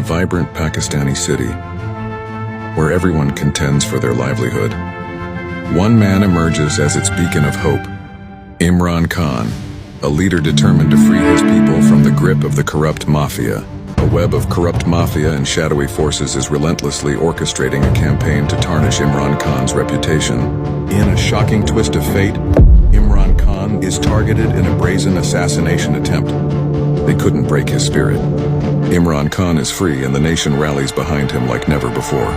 a vibrant Pakistani city where everyone contends for their livelihood, one man emerges as its beacon of hope: Imran Khan, a leader determined to free his people from the grip of the corrupt mafia. A web of corrupt mafia and shadowy forces is relentlessly orchestrating a campaign to tarnish Imran Khan's reputation. In a shocking twist of fate, Imran Khan is targeted in a brazen assassination attempt. They couldn't break his spirit. Imran Khan is free and the nation rallies behind him like never before.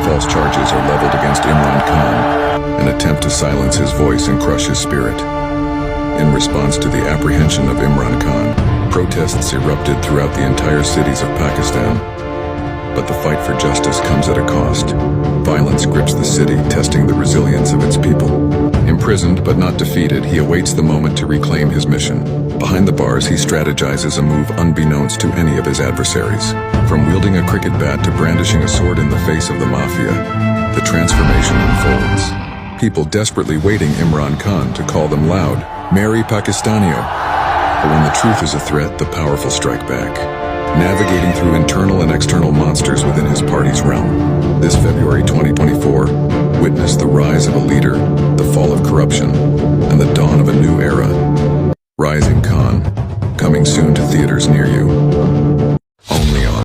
False charges are leveled against Imran Khan, an attempt to silence his voice and crush his spirit. In response to the apprehension of Imran Khan, protests erupted throughout the entire cities of Pakistan. But the fight for justice comes at a cost. Violence grips the city, testing the resilience of its people. Imprisoned but not defeated, he awaits the moment to reclaim his mission. Behind the bars, he strategizes a move unbeknownst to any of his adversaries. From wielding a cricket bat to brandishing a sword in the face of the mafia, the transformation unfolds. People desperately waiting Imran Khan to call them loud, "Meri Pakistanio." But when the truth is a threat, the powerful strike back, navigating through internal and external monsters within his party's realm. This February 2024 witnessed the rise of a leader, the fall